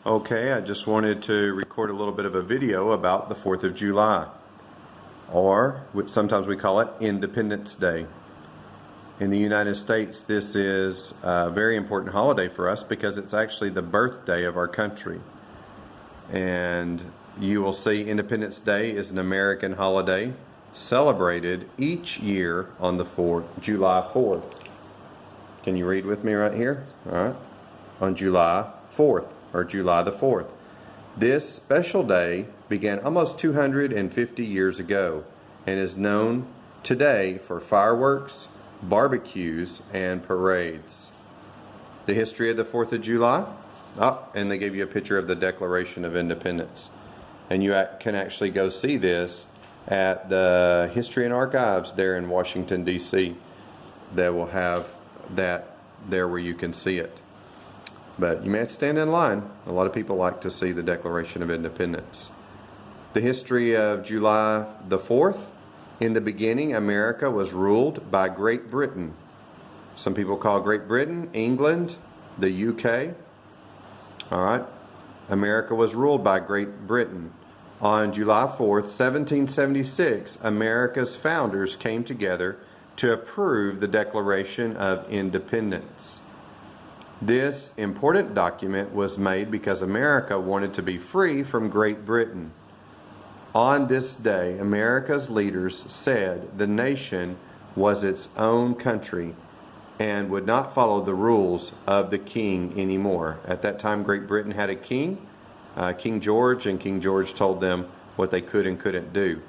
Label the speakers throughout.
Speaker 1: Okay, I just wanted to record a little bit of a video about the 4th of July, or which sometimes we call it Independence Day. In the United States, this is a very important holiday for us because it's actually the birthday of our country. And you will see Independence Day is an American holiday celebrated each year on the July 4th. Can you read with me right here? All right. On July 4th. Or July the 4th. This special day began almost 250 years ago and is known today for fireworks, barbecues, and parades. The history of the 4th of July? Oh, and they gave you a picture of the Declaration of Independence. And you can actually go see this at the History and Archives there in Washington, D.C. They will have that there where you can see it. But you may have to stand in line. A lot of people like to see the Declaration of Independence. The history of July the 4th. In the beginning, America was ruled by Great Britain. Some people call Great Britain England, the UK. All right. America was ruled by Great Britain. On July 4th, 1776, America's founders came together to approve the Declaration of Independence. This important document was made because America wanted to be free from Great Britain. On this day, America's leaders said the nation was its own country and would not follow the rules of the king anymore. At that time, Great Britain had a king, King George, and King George told them what they could and couldn't do.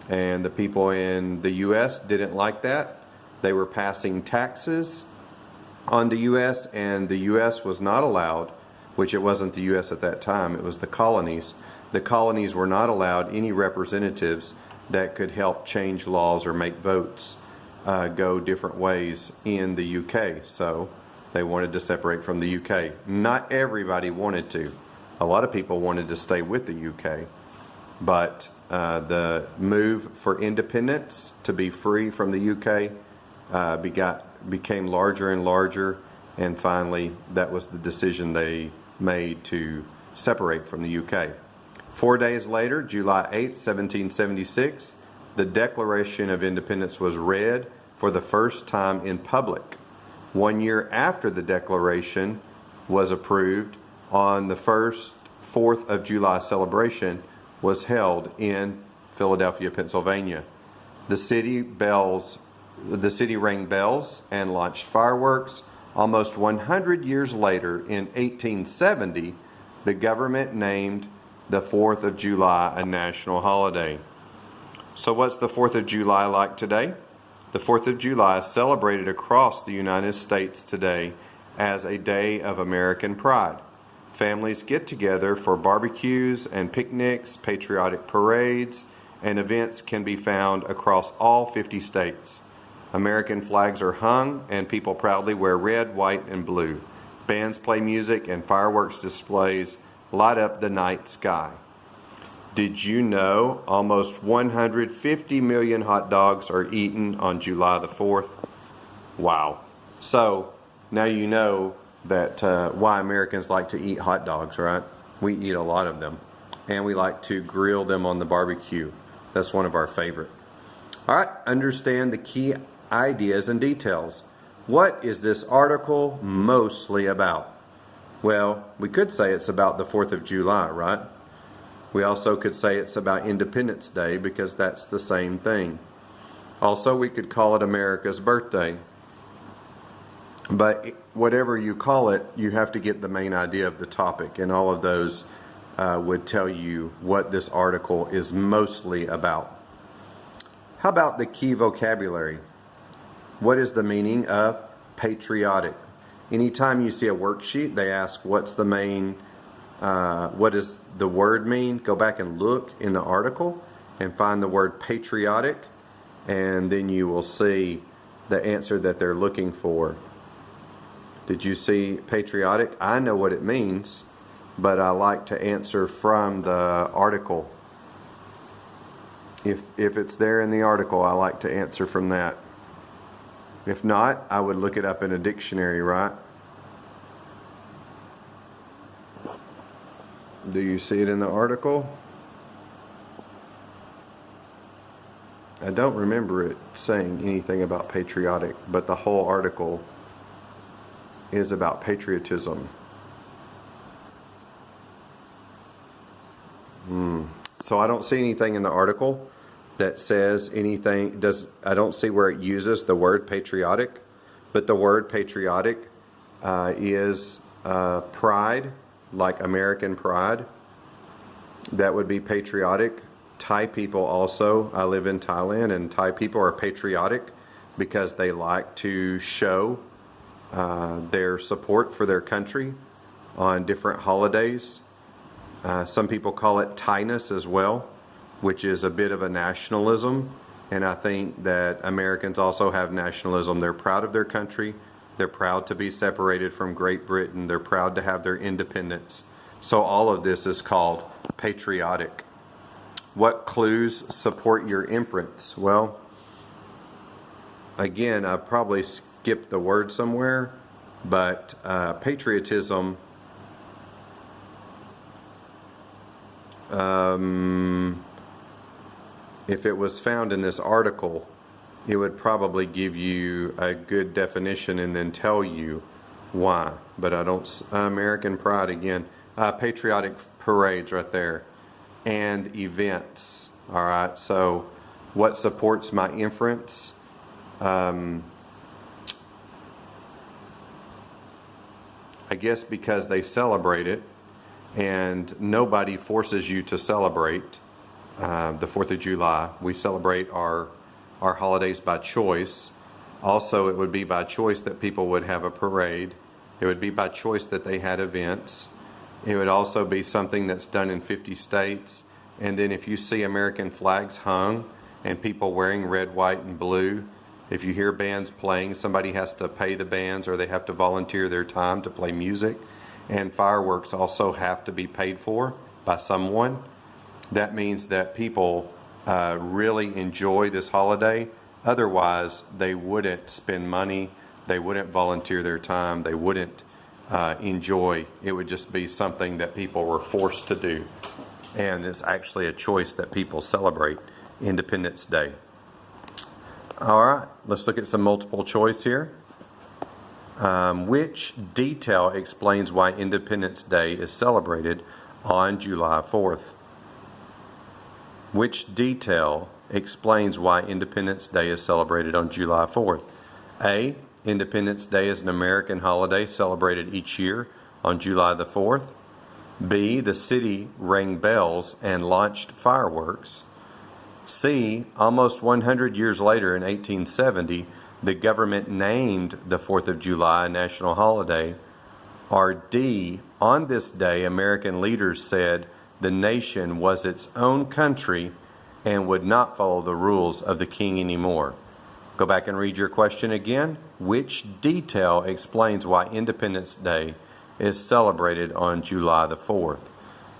Speaker 1: And the people in the U.S. didn't like that. They were passing taxes on the U.S., and the U.S. was not allowed, which it wasn't the U.S. at that time, it was the colonies. The colonies were not allowed any representatives that could help change laws or make votes go different ways in the UK. So they wanted to separate from the UK. Not everybody wanted to. A lot of people wanted to stay with the UK. But the move for independence, to be free from the UK, became larger and larger, and finally that was the decision they made to separate from the UK. 4 days later, July 8th, 1776, the Declaration of Independence was read for the first time in public. 1 year after the Declaration was approved, on the 4th of July celebration was held in Philadelphia, Pennsylvania. The city rang bells and launched fireworks. Almost 100 years later, in 1870, the government named the 4th of July a national holiday. So what's the 4th of July like today? The 4th of July is celebrated across the United States today as a day of American pride. Families get together for barbecues and picnics, patriotic parades, and events can be found across all 50 states. American flags are hung and people proudly wear red, white, and blue. Bands play music and fireworks displays light up the night sky. Did you know almost 150 million hot dogs are eaten on July the 4th? Wow. So now you know that why Americans like to eat hot dogs, right? We eat a lot of them. And we like to grill them on the barbecue. That's one of our favorite. All right, understand the key ideas and details. What is this article mostly about? Well, we could say it's about the 4th of July, right? We also could say it's about Independence Day because that's the same thing. Also, we could call it America's birthday. But whatever you call it, you have to get the main idea of the topic, and all of those would tell you what this article is mostly about. How about the key vocabulary? What is the meaning of patriotic? Anytime you see a worksheet, they ask what's the main, what does the word mean? Go back and look in the article and find the word patriotic, and then you will see the answer that they're looking for. Did you see patriotic? I know what it means, but I like to answer from the article. If it's there in the article, I like to answer from that. If not, I would look it up in a dictionary, right? Do you see it in the article? I don't remember it saying anything about patriotic, but the whole article is about patriotism. So I don't see anything in the article that says anything. I don't see where it uses the word patriotic, but the word patriotic is pride, like American pride. That would be patriotic. Thai people also, I live in Thailand, and Thai people are patriotic because they like to show their support for their country on different holidays. Some people call it Thainess as well, which is a bit of a nationalism. And I think that Americans also have nationalism. They're proud of their country. They're proud to be separated from Great Britain. They're proud to have their independence. So all of this is called patriotic. What clues support your inference? Well, again, I probably skipped the word somewhere, but patriotism, if it was found in this article, it would probably give you a good definition and then tell you why. But I don't. American pride again. Patriotic parades right there, and events. All right. So, what supports my inference? I guess because they celebrate it, and nobody forces you to celebrate the 4th of July. We celebrate our holidays by choice. Also, it would be by choice that people would have a parade. It would be by choice that they had events. It would also be something that's done in 50 states. And then if you see American flags hung and people wearing red, white, and blue, if you hear bands playing, somebody has to pay the bands or they have to volunteer their time to play music. And fireworks also have to be paid for by someone. That means that people really enjoy this holiday. Otherwise, they wouldn't spend money. They wouldn't volunteer their time. They wouldn't enjoy. It would just be something that people were forced to do. And it's actually a choice that people celebrate Independence Day. All right, let's look at some multiple choice here. Which detail explains why Independence Day is celebrated on July 4th? Which detail explains why Independence Day is celebrated on July 4th? A. Independence Day is an American holiday celebrated each year on July the 4th. B. The city rang bells and launched fireworks. C. Almost 100 years later in 1870, the government named the 4th of July a national holiday. Or D. On this day, American leaders said the nation was its own country and would not follow the rules of the king anymore. Go back and read your question again. Which detail explains why Independence Day is celebrated on July the 4th?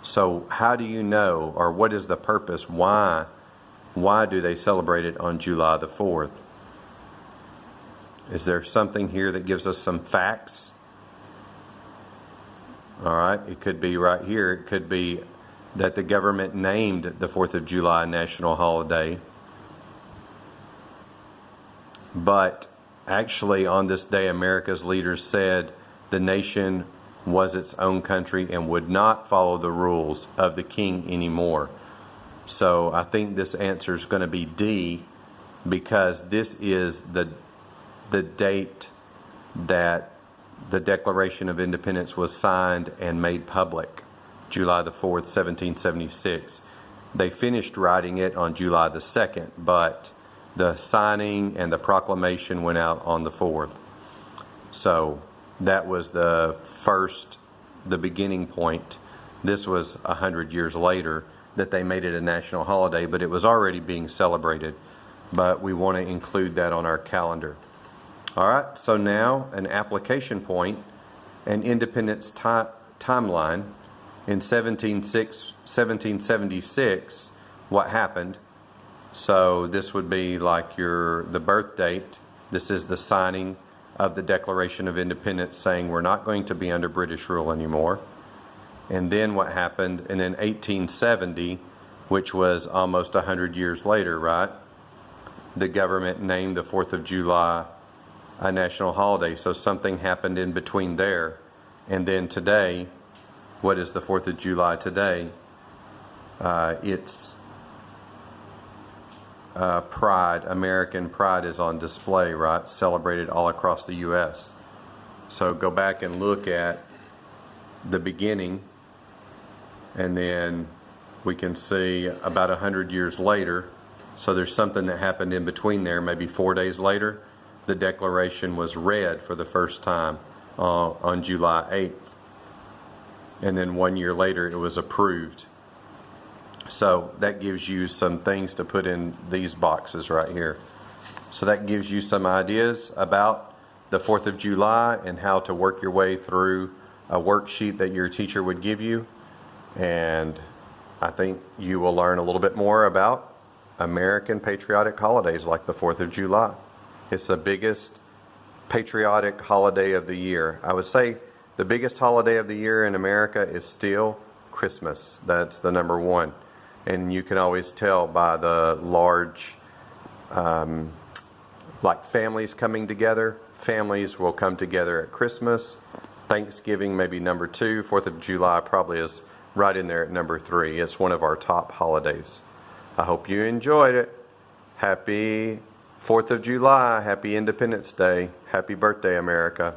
Speaker 1: So how do you know, or what is the purpose? Why do they celebrate it on July the 4th? Is there something here that gives us some facts? All right, it could be right here. It could be that the government named the 4th of July a national holiday. But actually on this day, America's leaders said the nation was its own country and would not follow the rules of the king anymore. So I think this answer is going to be D, because this is the date that the Declaration of Independence was signed and made public, July the 4th, 1776. They finished writing it on July the 2nd, but the signing and the proclamation went out on the 4th. So that was the beginning point. This was 100 years later that they made it a national holiday, but it was already being celebrated. But we want to include that on our calendar. All right, so now an application point, an independence timeline. In 1776, what happened? So this would be like the birth date. This is the signing of the Declaration of Independence saying we're not going to be under British rule anymore. And then what happened, and then 1870, which was almost 100 years later, right? The government named the 4th of July a national holiday. So something happened in between there. And then today, what is the 4th of July today? It's pride, American pride is on display, right? Celebrated all across the U.S. So go back and look at the beginning, and then we can see about 100 years later. So there's something that happened in between there. Maybe 4 days later, the Declaration was read for the first time on July 8th. And then 1 year later, it was approved. So that gives you some things to put in these boxes right here. So that gives you some ideas about the 4th of July and how to work your way through a worksheet that your teacher would give you. And I think you will learn a little bit more about American patriotic holidays like the 4th of July. It's the biggest patriotic holiday of the year. I would say the biggest holiday of the year in America is still Christmas. That's the number one. And you can always tell by the large, like families coming together. Families will come together at Christmas. Thanksgiving maybe number 2. 4th of July probably is right in there at number 3. It's one of our top holidays. I hope you enjoyed it. Happy 4th of July. Happy Independence Day. Happy birthday, America.